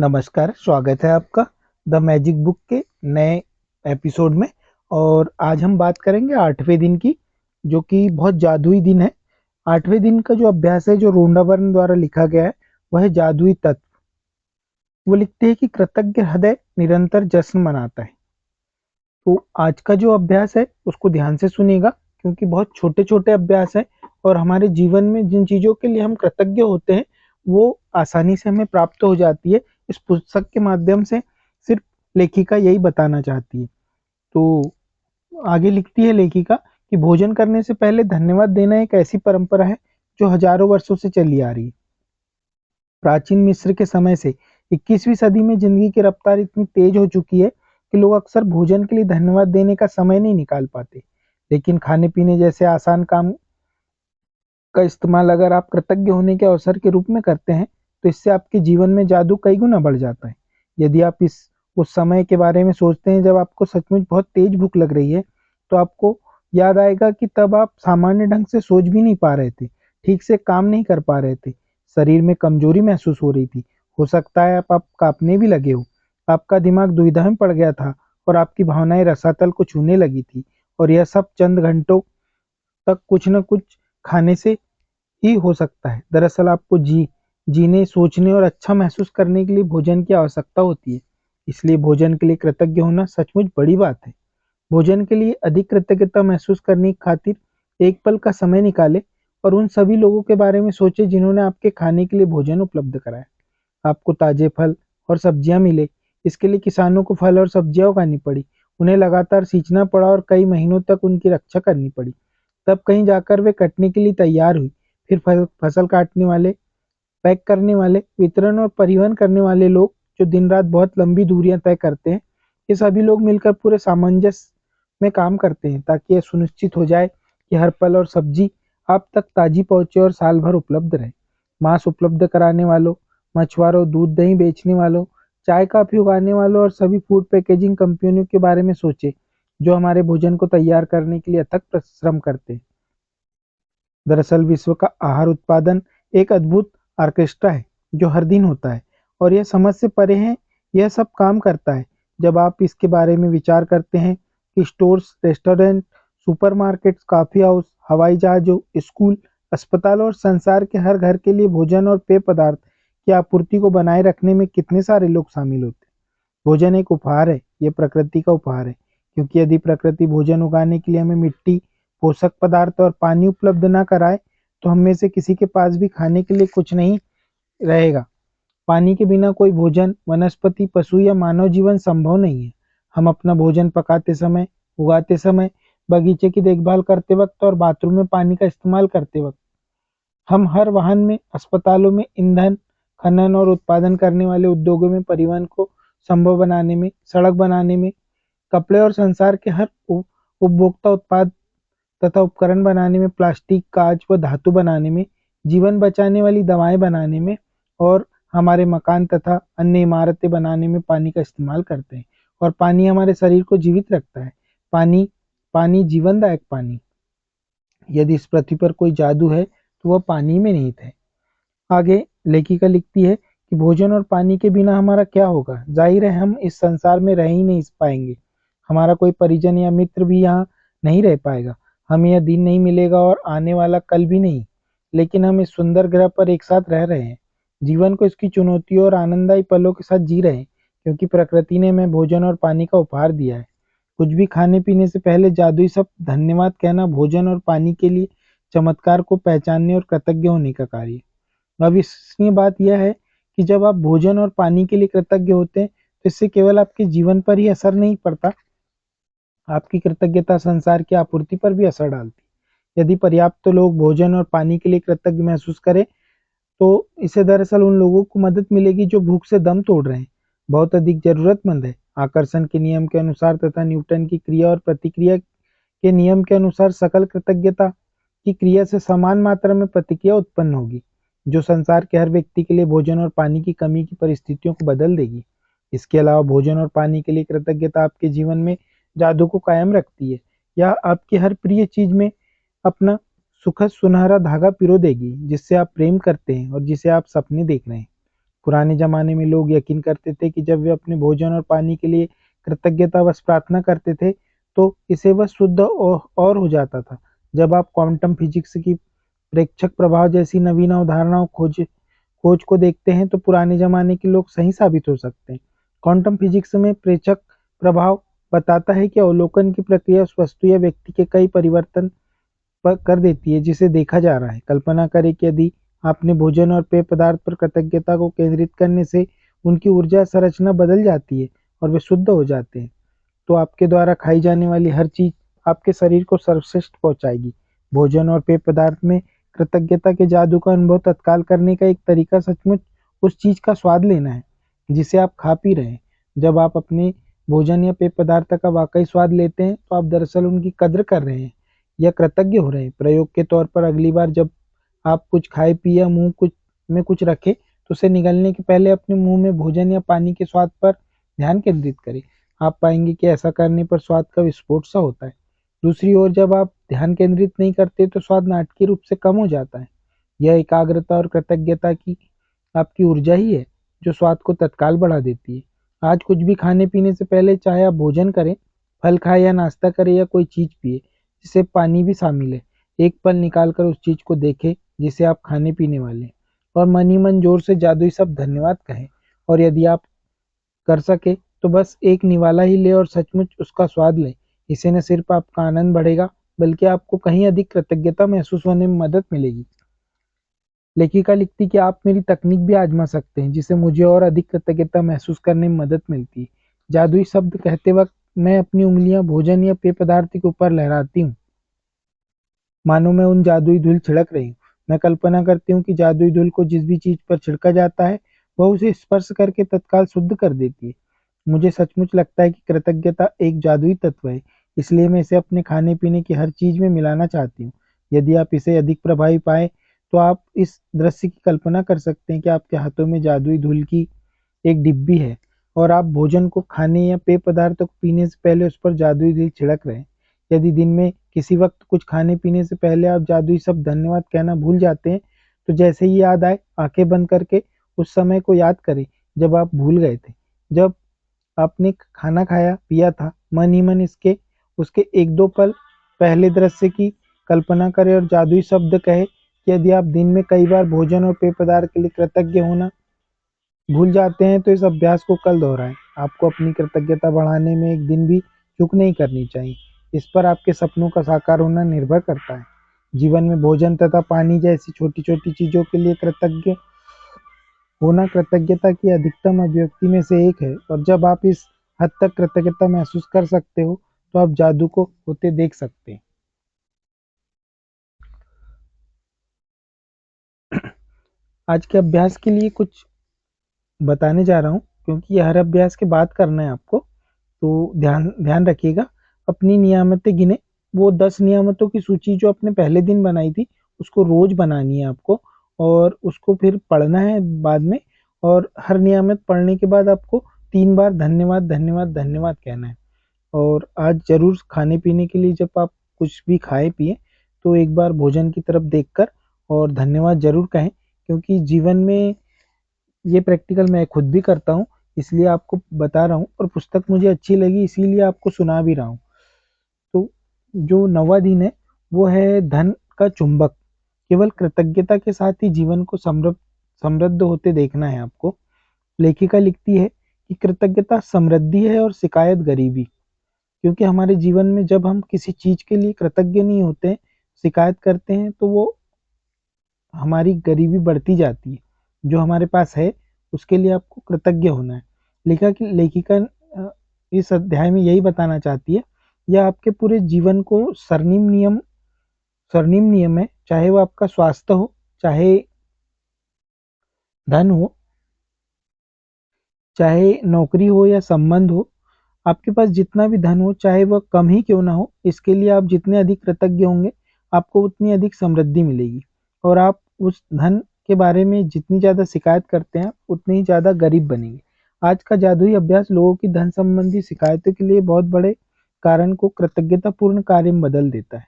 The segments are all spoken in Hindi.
नमस्कार, स्वागत है आपका द मैजिक बुक के नए एपिसोड में। और आज हम बात करेंगे 8वें दिन की, जो कि बहुत जादुई दिन है। 8वें दिन का जो अभ्यास है, जो रोंडा बर्न द्वारा लिखा गया है, वह है जादुई तत्व। वो लिखते हैं कि कृतज्ञ हृदय निरंतर जश्न मनाता है। तो आज का जो अभ्यास है उसको ध्यान से सुनिएगा, क्योंकि बहुत छोटे छोटे अभ्यास हैं और हमारे जीवन में जिन चीज़ों के लिए हम कृतज्ञ होते हैं वो आसानी से हमें प्राप्त हो जाती है। इस पुस्तक के माध्यम से सिर्फ लेखिका यही बताना चाहती है। तो आगे लिखती है लेखिका कि भोजन करने से पहले धन्यवाद देना एक ऐसी परंपरा है जो हजारों वर्षों से चली आ रही है। प्राचीन मिस्र के समय से 21वीं सदी में जिंदगी की रफ्तार इतनी तेज हो चुकी है कि लोग अक्सर भोजन के लिए धन्यवाद देने का समय नहीं निकाल पाते। लेकिन खाने पीने जैसे आसान काम का इस्तेमाल अगर आप कृतज्ञ होने के अवसर के रूप में करते हैं, तो इससे आपके जीवन में जादू कई गुना बढ़ जाता है। यदि आप इस उस समय के बारे में सोचते हैं जब आपको सचमुच बहुत तेज भूख लग रही है, तो आपको याद आएगा कि तब आप सामान्य ढंग से सोच भी नहीं पा रहे थे, ठीक से काम नहीं कर पा रहे थे, शरीर में कमजोरी महसूस हो रही थी। हो सकता है आप कांपने भी लगे हो, आपका दिमाग दुविधा में पड़ गया था और आपकी भावनाएं रसातल को छूने लगी थी। और यह सब चंद घंटों तक कुछ न कुछ खाने से ही हो सकता है। दरअसल आपको जीने, सोचने और अच्छा महसूस करने के लिए भोजन की आवश्यकता होती है। इसलिए भोजन के लिए कृतज्ञ होना सचमुच बड़ी बात है। भोजन के लिए अधिक कृतज्ञता महसूस करने की खातिर एक पल का समय निकालें और उन सभी लोगों के बारे में सोचें जिन्होंने आपके खाने के लिए भोजन उपलब्ध कराया। आपको ताजे फल और सब्जियां मिले, इसके लिए किसानों को फल और सब्जियां उगानी पड़ी, उन्हें लगातार सींचना पड़ा और कई महीनों तक उनकी रक्षा करनी पड़ी। तब कहीं जाकर वे कटने के लिए तैयार हुई। फिर फसल काटने वाले, पैक करने वाले, वितरण और परिवहन करने वाले लोग जो दिन रात बहुत लंबी दूरियां तय करते हैं, ये सभी लोग मिलकर पूरे सामंजस्य में काम करते हैं ताकि यह सुनिश्चित हो जाए कि हर फल और सब्जी आप तक ताजी पहुंचे और साल भर उपलब्ध रहे। मांस उपलब्ध कराने वालों, मछुआरों, दूध दही बेचने वालों, चाय कॉफी उगाने वालों और सभी फूड पैकेजिंग कंपनियों के बारे में सोचे जो हमारे भोजन को तैयार करने के लिए अथक परिश्रम करते हैं। दरअसल विश्व का आहार उत्पादन एक अद्भुत ऑर्केस्ट्रा है जो हर दिन होता है और यह समझ से परे है। यह सब काम करता है जब आप इसके बारे में विचार करते हैं कि stores, restaurant, supermarkets, coffee house, हवाई जहाजों, स्कूल, अस्पताल और संसार के हर घर के लिए भोजन और पेय पदार्थ की आपूर्ति को बनाए रखने में कितने सारे लोग शामिल होते हैं। भोजन एक उपहार है, ये प्रकृति का उपहार है, क्योंकि यदि प्रकृति भोजन उगाने के लिए हमें मिट्टी, पोषक पदार्थ और पानी उपलब्ध ना कराए, तो हम में से किसी के पास भी खाने के लिए कुछ नहीं रहेगा। पानी के बिना कोई भोजन, वनस्पति, पशु या मानव जीवन संभव नहीं है। हम अपना भोजन पकाते समय, उगाते समय, बगीचे की देखभाल करते वक्त और बाथरूम में पानी का इस्तेमाल करते वक्त, हम हर वाहन में, अस्पतालों में, ईंधन खनन और उत्पादन करने वाले उद्योगों में, परिवहन को संभव बनाने में, सड़क बनाने में, कपड़े और संसार के हर उपभोक्ता उत्पाद तथा उपकरण बनाने में, प्लास्टिक, कांच व धातु बनाने में, जीवन बचाने वाली दवाएं बनाने में और हमारे मकान तथा अन्य इमारतें बनाने में पानी का इस्तेमाल करते हैं। और पानी हमारे शरीर को जीवित रखता है। पानी पानी जीवनदायक पानी। यदि इस पृथ्वी पर कोई जादू है तो वह पानी में निहित है। आगे लेखिका लिखती है कि भोजन और पानी के बिना हमारा क्या होगा। जाहिर है हम इस संसार में रह ही नहीं पाएंगे। हमारा कोई परिजन या मित्र भी यहाँ नहीं रह पाएगा। हमें यह दिन नहीं मिलेगा और आने वाला कल भी नहीं। लेकिन हम इस सुंदर ग्रह पर एक साथ रह रहे हैं, जीवन को इसकी चुनौतियों और आनंददायी पलों के साथ जी रहे हैं, क्योंकि प्रकृति ने हमें भोजन और पानी का उपहार दिया है। कुछ भी खाने पीने से पहले जादुई शब्द धन्यवाद कहना भोजन और पानी के लिए चमत्कार को पहचानने और कृतज्ञ होने का कार्य है। अविश्वसनीय बात यह है कि जब आप भोजन और पानी के लिए कृतज्ञ होते हैं, तो इससे केवल आपके जीवन पर ही असर नहीं पड़ता, आपकी कृतज्ञता संसार की आपूर्ति पर भी असर डालती है। यदि पर्याप्त लोग भोजन और पानी के लिए कृतज्ञ महसूस करें, तो इससे दरअसल उन लोगों को मदद मिलेगी जो भूख से दम तोड़ रहे हैं, बहुत अधिक जरूरतमंद है। आकर्षण के नियम के अनुसार तथा न्यूटन की क्रिया और प्रतिक्रिया के नियम के अनुसार सकल कृतज्ञता की क्रिया से समान मात्रा में प्रतिक्रिया उत्पन्न होगी, जो संसार के हर व्यक्ति के लिए भोजन और पानी की कमी की परिस्थितियों को बदल देगी। इसके अलावा भोजन और पानी के लिए कृतज्ञता आपके जीवन में जादू को कायम रखती है। यह आपकी हर प्रिय चीज में अपना सुखद सुनहरा धागा पिरो देगी, जिससे आप प्रेम करते हैं और जिसे आप सपने देख रहे हैं। पुराने जमाने में लोग यकीन करते थे कि जब वे अपने भोजन और पानी के लिए कृतज्ञतावश प्रार्थना करते थे तो इससे वह शुद्ध और हो जाता था। जब आप क्वांटम फिजिक्स की प्रेक्षक प्रभाव जैसी नवीन अवधारणाओं खोज को देखते हैं तो पुराने जमाने के लोग सही साबित हो सकते हैं। क्वांटम फिजिक्स में प्रेक्षक प्रभाव बताता है कि अवलोकन की प्रक्रिया उस वस्तु या व्यक्ति के कई परिवर्तन कर देती है जिसे देखा जा रहा है। कल्पना करें कि यदि आपने भोजन और पेय पदार्थ पर कृतज्ञता को केंद्रित करने से उनकी ऊर्जा संरचना बदल जाती है और वे शुद्ध हो जाते हैं, तो आपके द्वारा खाई जाने वाली हर चीज आपके शरीर को सर्वश्रेष्ठ पहुंचाएगी। भोजन और पेय पदार्थ में कृतज्ञता के जादू का अनुभव तत्काल करने का एक तरीका सचमुच उस चीज का स्वाद लेना है जिसे आप खा पी रहे हैं। जब आप अपने भोजन या पेय पदार्थ का वाकई स्वाद लेते हैं तो आप दरअसल उनकी कद्र कर रहे हैं या कृतज्ञ हो रहे हैं। प्रयोग के तौर पर अगली बार जब आप कुछ खाए पिए या मुंह कुछ रखें तो उसे निगलने के पहले अपने मुंह में भोजन या पानी के स्वाद पर ध्यान केंद्रित करें। आप पाएंगे कि ऐसा करने पर स्वाद का विस्फोट सा होता है। दूसरी ओर जब आप ध्यान केंद्रित नहीं करते तो स्वाद नाटकीय रूप से कम हो जाता है। यह एकाग्रता और कृतज्ञता की आपकी ऊर्जा ही है जो स्वाद को तत्काल बढ़ा देती है। आज कुछ भी खाने पीने से पहले चाहे आप भोजन करें, फल खाएं या नाश्ता करें या कोई चीज पिए जिससे पानी भी शामिल है, एक पल निकाल कर उस चीज को देखें जिसे आप खाने पीने वाले हैं और मन ही मन जोर से जादुई शब्द धन्यवाद कहें। और यदि आप कर सके तो बस एक निवाला ही ले और सचमुच उसका स्वाद लें। इससे न सिर्फ आपका आनंद बढ़ेगा बल्कि आपको कहीं अधिक कृतज्ञता महसूस होने में मदद मिलेगी। लेखिका लिखती कि आप मेरी तकनीक भी आजमा सकते हैं जिससे मुझे और अधिक कृतज्ञता महसूस करने में मदद मिलती है। जादुई शब्द कहते वक्त मैं अपनी उंगलियां भोजन या पेय पदार्थ के ऊपर लहराती हूँ, मानो मैं उन जादुई धूल छिड़क रही हूँ। मैं कल्पना करती हूँ कि जादुई धूल को जिस भी चीज पर छिड़का जाता है वह उसे स्पर्श करके तत्काल शुद्ध कर देती है। मुझे सचमुच लगता है कि कृतज्ञता एक जादुई तत्व है, इसलिए मैं इसे अपने खाने पीने की हर चीज में मिलाना चाहती हूँ। यदि आप इसे अधिक प्रभावी पाए तो आप इस दृश्य की कल्पना कर सकते हैं कि आपके हाथों में जादुई धूल की एक डिब्बी है और आप भोजन को खाने या पेय पदार्थों को पीने से पहले उस पर जादुई धूल छिड़क रहे हैं। यदि दिन में किसी वक्त कुछ खाने पीने से पहले आप जादुई शब्द धन्यवाद कहना भूल जाते हैं तो जैसे ही याद आए आंखें बंद करके उस समय को याद करें जब आप भूल गए थे, जब आपने खाना खाया पिया था। मन ही मन इसके उसके एक दो पल पहले दृश्य की कल्पना करें और जादुई शब्द कहे कि यदि आप दिन में कई बार भोजन और पेय पदार्थ के लिए कृतज्ञ होना भूल जाते हैं तो इस अभ्यास को कल दोहराएं। आपको अपनी कृतज्ञता बढ़ाने में एक दिन भी चूक नहीं करनी चाहिए। इस पर आपके सपनों का साकार होना निर्भर करता है। जीवन में भोजन तथा पानी जैसी छोटी छोटी चीजों के लिए कृतज्ञ होना कृतज्ञता की अधिकतम अभिव्यक्ति में से एक है और जब आप इस हद तक कृतज्ञता महसूस कर सकते हो तो आप जादू को होते देख सकते हैं। आज के अभ्यास के लिए कुछ बताने जा रहा हूँ क्योंकि ये हर अभ्यास के बाद करना है आपको, तो ध्यान ध्यान रखिएगा। अपनी नियामतें गिने, वो 10 नियामतों की सूची जो आपने पहले दिन बनाई थी उसको रोज बनानी है आपको और उसको फिर पढ़ना है बाद में। और हर नियामत पढ़ने के बाद आपको 3 बार धन्यवाद धन्यवाद धन्यवाद कहना है। और आज जरूर खाने पीने के लिए जब आप कुछ भी खाए पिए तो एक बार भोजन की तरफ देखकर और धन्यवाद जरूर कहें, क्योंकि जीवन में ये प्रैक्टिकल मैं खुद भी करता हूँ इसलिए आपको बता रहा हूँ और पुस्तक मुझे अच्छी लगी इसीलिए आपको सुना भी रहा हूँ। तो जो 9वां दिन है वो है धन का चुंबक। केवल कृतज्ञता के साथ ही जीवन को समृद्ध समृद्ध होते देखना है आपको। लेखिका लिखती है कि कृतज्ञता समृद्धि है और शिकायत गरीबी, क्योंकि हमारे जीवन में जब हम किसी चीज के लिए कृतज्ञ नहीं होते, शिकायत करते हैं तो वो हमारी गरीबी बढ़ती जाती है। जो हमारे पास है उसके लिए आपको कृतज्ञ होना है। लेखिका इस अध्याय में यही बताना चाहती है। यह आपके पूरे जीवन को स्वर्णिम नियम है, चाहे वो आपका स्वास्थ्य हो, चाहे धन हो, चाहे नौकरी हो या संबंध हो। आपके पास जितना भी धन हो चाहे वह कम ही क्यों ना हो, इसके लिए आप जितने अधिक कृतज्ञ होंगे आपको उतनी अधिक समृद्धि मिलेगी और आप उस धन के बारे में जितनी ज़्यादा शिकायत करते हैं उतनी ही ज़्यादा गरीब बनेंगे। आज का जादुई अभ्यास लोगों की धन संबंधी शिकायतों के लिए बहुत बड़े कारण को कृतज्ञतापूर्ण कार्य में बदल देता है।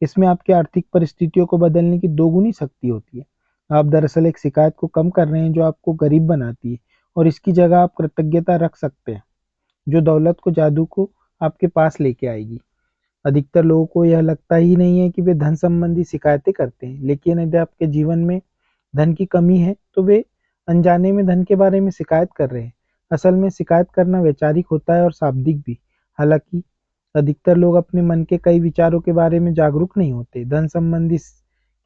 इसमें आपकी आर्थिक परिस्थितियों को बदलने की दोगुनी शक्ति होती है। आप दरअसल एक शिकायत को कम कर रहे हैं जो आपको गरीब बनाती है, और इसकी जगह आप कृतज्ञता रख सकते हैं जो दौलत को जादू को आपके पास लेके आएगी। अधिकतर लोगों को यह लगता ही नहीं है कि वे धन संबंधी शिकायतें करते हैं, लेकिन यदि आपके जीवन में धन की कमी है तो वे अनजाने में धन के बारे में शिकायत कर रहे हैं। असल में शिकायत करना वैचारिक होता है और शाब्दिक भी। हालांकि अधिकतर लोग अपने मन के कई विचारों के बारे में जागरूक नहीं होते। धन संबंधी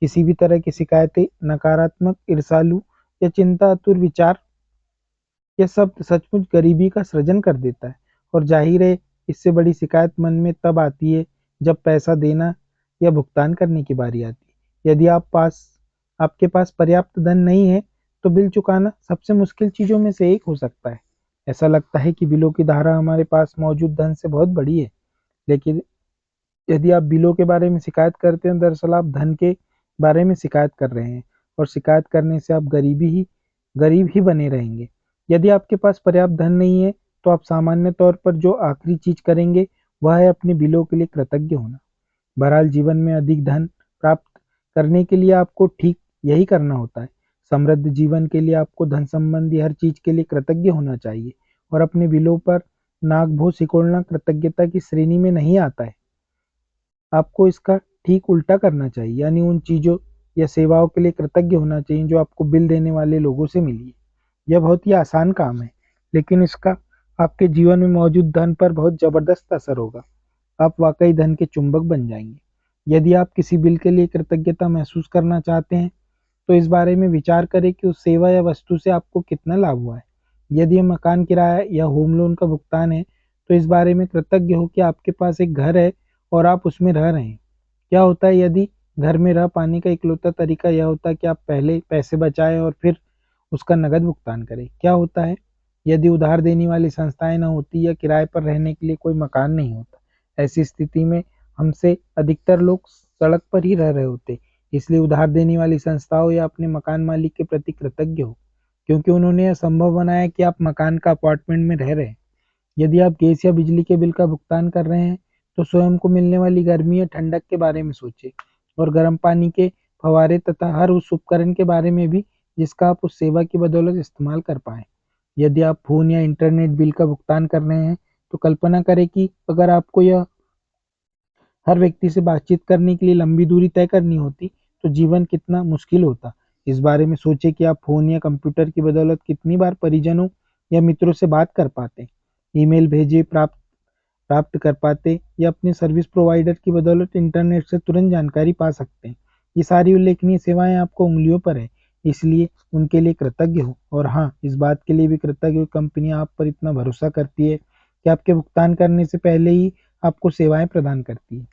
किसी भी तरह की शिकायतें नकारात्मक, ईर्ष्यालु या चिंतातुर विचार, यह सब सचमुच गरीबी का सृजन कर देता है। और जाहिर है, इससे बड़ी शिकायत मन में तब आती है जब पैसा देना या भुगतान करने की बारी आती है। यदि आपके पास पर्याप्त धन नहीं है तो बिल चुकाना सबसे मुश्किल चीजों में से एक हो सकता है। ऐसा लगता है कि बिलों की धारा हमारे पास मौजूद धन से बहुत बड़ी है, लेकिन यदि आप बिलों के बारे में शिकायत करते हैं, दरअसल आप धन के बारे में शिकायत कर रहे हैं, और शिकायत करने से आप गरीब ही बने रहेंगे। यदि आपके पास पर्याप्त धन नहीं है तो आप सामान्य तौर पर जो आखिरी चीज करेंगे वह है अपने बिलों के लिए कृतज्ञ होना। बहरहाल जीवन में अधिक धन प्राप्त करने के लिए आपको ठीक यही करना होता है। समृद्ध जीवन के लिए आपको धन संबंधी हर चीज के लिए कृतज्ञ होना चाहिए, और अपने बिलों पर नाक भों सिकोड़ना कृतज्ञता की श्रेणी में नहीं आता है। आपको इसका ठीक उल्टा करना चाहिए, यानी उन चीज़ों या सेवाओं के लिए कृतज्ञ होना चाहिए जो आपको बिल देने वाले लोगों से मिली है। यह बहुत ही आसान काम है, लेकिन इसका आपके जीवन में मौजूद धन पर बहुत ज़बरदस्त असर होगा। आप वाकई धन के चुंबक बन जाएंगे। यदि आप किसी बिल के लिए कृतज्ञता महसूस करना चाहते हैं, तो इस बारे में विचार करें कि उस सेवा या वस्तु से आपको कितना लाभ हुआ है। यदि यह मकान किराया या होम लोन का भुगतान है, तो इस बारे में कृतज्ञ हो कि आपके पास एक घर है और आप उसमें रह रहे हैं। क्या होता है यदि घर में रह पाने का इकलौता तरीका यह होता है कि आप पहले पैसे बचाएं और फिर उसका नकद भुगतान करें? क्या होता है यदि उधार देने वाली संस्थाएं ना होती या किराए पर रहने के लिए कोई मकान नहीं होता? ऐसी स्थिति में हमसे अधिकतर लोग सड़क पर ही रह रहे होते। इसलिए उधार देने वाली संस्थाओं या अपने मकान मालिक के प्रति कृतज्ञ हो, क्योंकि उन्होंने यह संभव बनाया कि आप मकान का अपार्टमेंट में रह रहे हैं। यदि आप गैस या बिजली के बिल का भुगतान कर रहे हैं, तो स्वयं को मिलने वाली गर्मी या ठंडक के बारे में सोचें, और गर्म पानी के फव्वारे तथा हर उस उपकरण के बारे में भी जिसका आप उस सेवा की बदौलत इस्तेमाल कर पाएं। यदि आप फ़ोन या इंटरनेट बिल का भुगतान कर रहे हैं, तो कल्पना करें कि अगर आपको यह हर व्यक्ति से बातचीत करने के लिए लंबी दूरी तय करनी होती, तो जीवन कितना मुश्किल होता। इस बारे में सोचें कि आप फ़ोन या कंप्यूटर की बदौलत कितनी बार परिजनों या मित्रों से बात कर पाते हैं, ईमेल भेजे, प्राप्त कर पाते, या अपने सर्विस प्रोवाइडर की बदौलत इंटरनेट से तुरंत जानकारी पा सकते हैं। ये सारी उल्लेखनीय सेवाएं आपको उंगलियों पर है, इसलिए उनके लिए कृतज्ञ हो। और हाँ, इस बात के लिए भी कृतज्ञ हो, कंपनियां आप पर इतना भरोसा करती है कि आपके भुगतान करने से पहले ही आपको सेवाएं प्रदान करती है।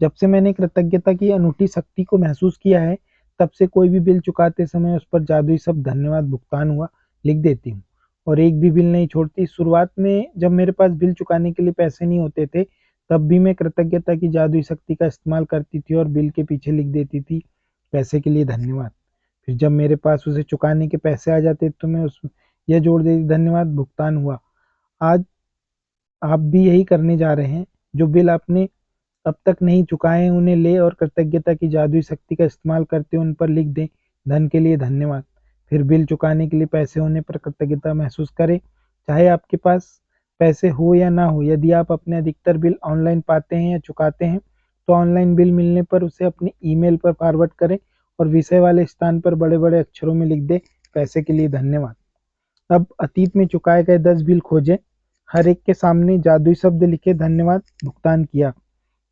जब से मैंने कृतज्ञता की अनूठी शक्ति को महसूस किया है, तब से कोई भी बिल चुकाते समय उस पर जादुई शब्द धन्यवाद भुगतान हुआ लिख देती हूँ, और एक भी बिल नहीं छोड़ती। शुरुआत में जब मेरे पास बिल चुकाने के लिए पैसे नहीं होते थे, तब भी मैं कृतज्ञता की जादुई शक्ति का इस्तेमाल करती थी और बिल के पीछे लिख देती थी, पैसे के लिए धन्यवाद। फिर जब मेरे पास उसे चुकाने के पैसे आ जाते तो मैं उस यह जोड़ देती, धन्यवाद भुगतान हुआ। आज आप भी यही करने जा रहे हैं। जो बिल आपने अब तक नहीं चुकाए हैं, उन्हें ले और कृतज्ञता की जादुई शक्ति का इस्तेमाल करते हुए उन पर लिख दें, धन के लिए धन्यवाद। फिर बिल चुकाने के लिए पैसे होने पर कृतज्ञता महसूस करें, चाहे आपके पास पैसे हो या ना हो। यदि आप अपने अधिकतर बिल ऑनलाइन पाते हैं या चुकाते हैं, तो ऑनलाइन बिल मिलने पर उसे अपने ईमेल पर फॉरवर्ड करें और विषय वाले स्थान पर बड़े-बड़े अक्षरों में लिख दें, पैसे के लिए धन्यवाद। अब अतीत में चुकाए गए 10 बिल खोजें, हर एक के सामने जादुई शब्द लिखे, धन्यवाद भुगतान किया।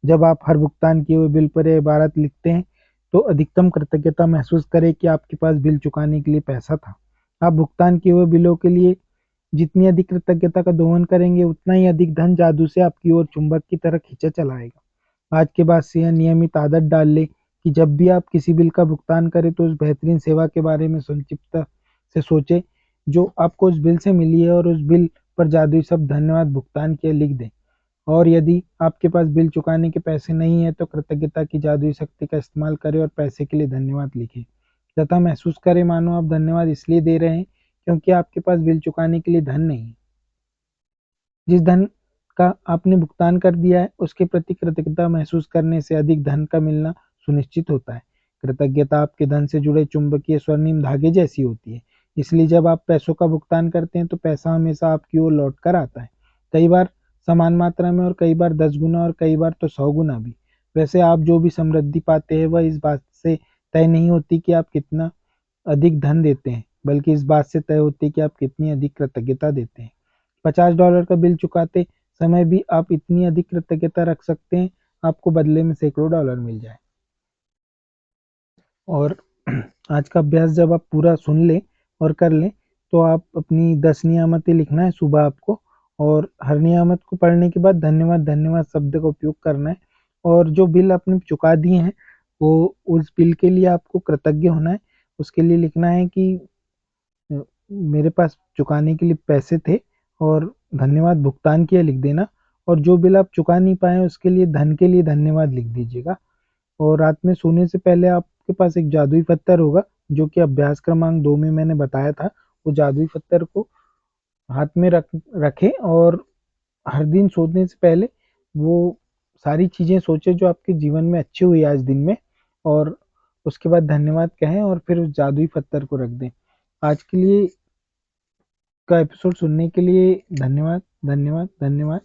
जब आप हर भुगतान किए हुए बिल पर यह इबारत लिखते हैं, तो अधिकतम कृतज्ञता महसूस करें कि आपके पास बिल चुकाने के लिए पैसा था। आप भुगतान किए हुए बिलों के लिए जितनी अधिक कृतज्ञता का दोहन करेंगे, उतना ही अधिक धन जादू से आपकी ओर चुंबक की तरह खींचा चला आएगा। आज के बाद से यह नियमित आदत डाल लें कि जब भी आप किसी बिल का भुगतान करें, तो उस बेहतरीन सेवा के बारे में संक्षिप्त से सोचें जो आपको उस बिल से मिली है, और उस बिल पर जादुई शब्द धन्यवाद भुगतान किया लिख दें। और यदि आपके पास बिल चुकाने के पैसे नहीं है, तो कृतज्ञता की जादुई शक्ति का इस्तेमाल करें और पैसे के लिए धन्यवाद लिखें, तथा महसूस करें मानो आप धन्यवाद इसलिए दे रहे हैं क्योंकि आपके पास बिल चुकाने के लिए धन नहीं है। जिस धन का आपने भुगतान कर दिया है, उसके प्रति कृतज्ञता महसूस करने से अधिक धन का मिलना सुनिश्चित होता है। कृतज्ञता आपके धन से जुड़े चुंबकीय स्वर्णिम धागे जैसी होती है। इसलिए जब आप पैसों का भुगतान करते हैं तो पैसा हमेशा आपकी ओर लौट कर आता है, कई बार समान मात्रा में और कई बार 10 गुना और कई बार तो 100 गुना भी। वैसे आप जो भी समृद्धि पाते हैं वह इस बात से तय नहीं होती कि आप कितना अधिक धन देते हैं, बल्कि इस बात से तय होती है कि आप कितनी अधिक कृतज्ञता देते हैं। $50 का बिल चुकाते समय भी आप इतनी अधिक कृतज्ञता रख सकते हैं, आपको बदले में सैकड़ों डॉलर मिल जाए। और आज का अभ्यास जब आप पूरा सुन लें और कर लें तो आप अपनी 10 नियामतें लिखना है सुबह आपको, और हर नियामत को पढ़ने के बाद धन्यवाद धन्यवाद शब्द का उपयोग करना है। और जो बिल आपने चुका दिए हैं वो उस बिल के लिए आपको कृतज्ञ होना है। उसके लिए लिखना है कि मेरे पास चुकाने के लिए पैसे थे और धन्यवाद भुगतान किया लिख देना। और जो बिल आप चुका नहीं पाए उसके लिए धन के लिए धन्यवाद लिख दीजिएगा। और रात में सोने से पहले आपके पास एक जादुई पत्थर होगा जो कि अभ्यास क्रमांक 2 में मैंने बताया था। वो जादुई पत्थर को हाथ में रखें और हर दिन सोने से पहले वो सारी चीज़ें सोचें जो आपके जीवन में अच्छी हुई आज दिन में, और उसके बाद धन्यवाद कहें और फिर उस जादुई पत्थर को रख दें। आज के लिए का एपिसोड सुनने के लिए धन्यवाद धन्यवाद धन्यवाद।